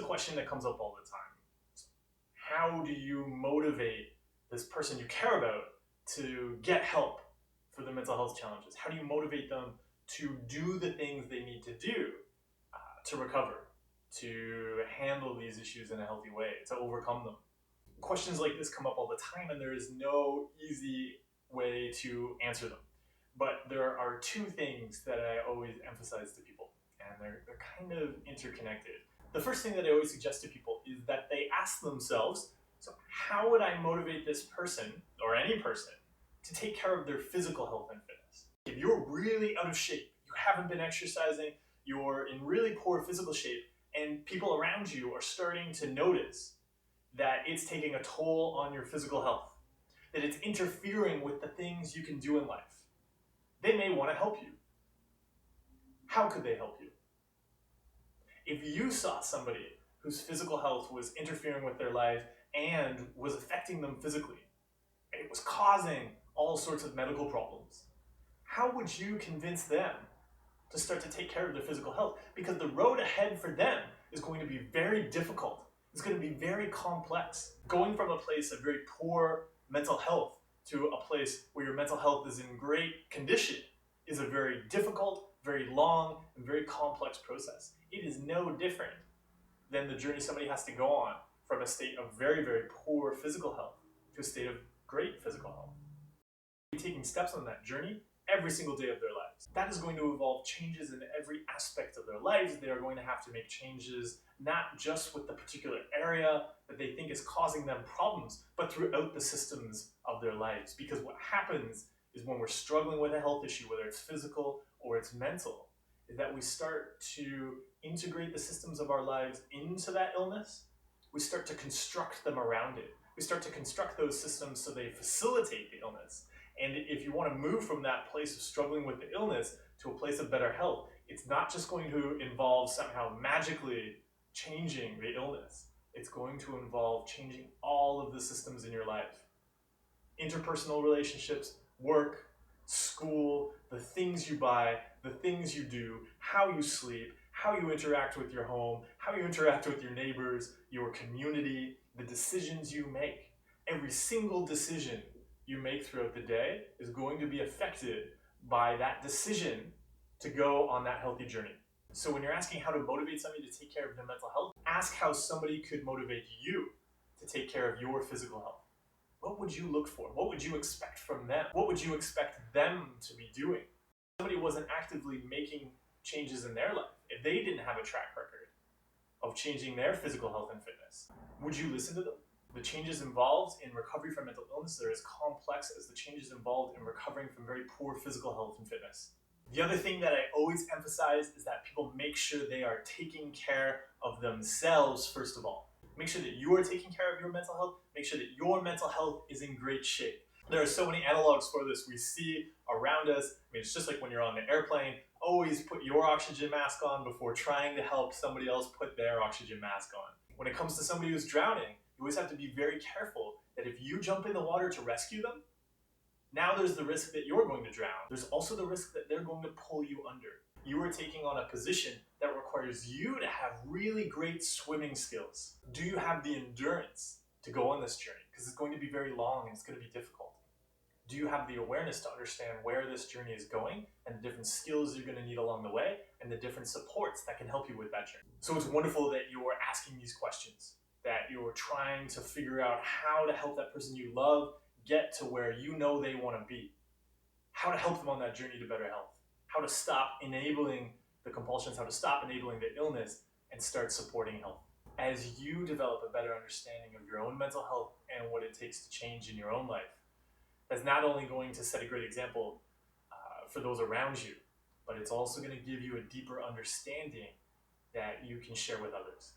question that comes up all the time. How do you motivate this person you care about to get help for their mental health challenges? How do you motivate them to do the things they need to do to recover, to handle these issues in a healthy way, to overcome them? Questions like this come up all the time, and there is no easy way to answer them. But there are two things that I always emphasize to people, and they're kind of interconnected. The first thing that I always suggest to people is that they ask themselves, so how would I motivate this person, or any person, to take care of their physical health and fitness? If you're really out of shape, you haven't been exercising, you're in really poor physical shape, and people around you are starting to notice that it's taking a toll on your physical health, that it's interfering with the things you can do in life, they may want to help you. How could they help you? If you saw somebody whose physical health was interfering with their life and was affecting them physically, and it was causing all sorts of medical problems, how would you convince them to start to take care of their physical health? Because the road ahead for them is going to be very difficult. It's going to be very complex. Going from a place of very poor mental health to a place where your mental health is in great condition is a very difficult, very long, and very complex process. It is no different than the journey somebody has to go on from a state of very, very poor physical health to a state of great physical health. Taking steps on that journey every single day of their lives. That is going to involve changes in every aspect of their lives. They are going to have to make changes not just with the particular area that they think is causing them problems, but throughout the systems of their lives. Because what happens is when we're struggling with a health issue, whether it's physical or it's mental, is that we start to integrate the systems of our lives into that illness. We start to construct them around it. We start to construct those systems so they facilitate the illness. And if you want to move from that place of struggling with the illness to a place of better health, it's not just going to involve somehow magically changing the illness. It's going to involve changing all of the systems in your life. Interpersonal relationships, work, school, the things you buy, the things you do, how you sleep, how you interact with your home, how you interact with your neighbors, your community, the decisions you make. Every single decision you make throughout the day is going to be affected by that decision to go on that healthy journey. So when you're asking how to motivate somebody to take care of their mental health, ask how somebody could motivate you to take care of your physical health. What would you look for? What would you expect from them? What would you expect them to be doing? If somebody wasn't actively making changes in their life, if they didn't have a track record of changing their physical health and fitness, would you listen to them? The changes involved in recovery from mental illness are as complex as the changes involved in recovering from very poor physical health and fitness. The other thing that I always emphasize is that people make sure they are taking care of themselves first of all. Make sure that you are taking care of your mental health. Make sure that your mental health is in great shape. There are so many analogs for this we see around us. I mean, it's just like when you're on the airplane, always put your oxygen mask on before trying to help somebody else put their oxygen mask on. When it comes to somebody who's drowning, you always have to be very careful that if you jump in the water to rescue them, now there's the risk that you're going to drown. There's also the risk that they're going to pull you under. You are taking on a position that requires you to have really great swimming skills. Do you have the endurance to go on this journey? Because it's going to be very long and it's going to be difficult. Do you have the awareness to understand where this journey is going and the different skills you're going to need along the way and the different supports that can help you with that journey? So it's wonderful that you are asking these questions, that you're trying to figure out how to help that person you love get to where you know they want to be, how to help them on that journey to better health, how to stop enabling the compulsions, how to stop enabling the illness and start supporting health. As you develop a better understanding of your own mental health and what it takes to change in your own life, that's not only going to set a great example for those around you, but it's also going to give you a deeper understanding that you can share with others.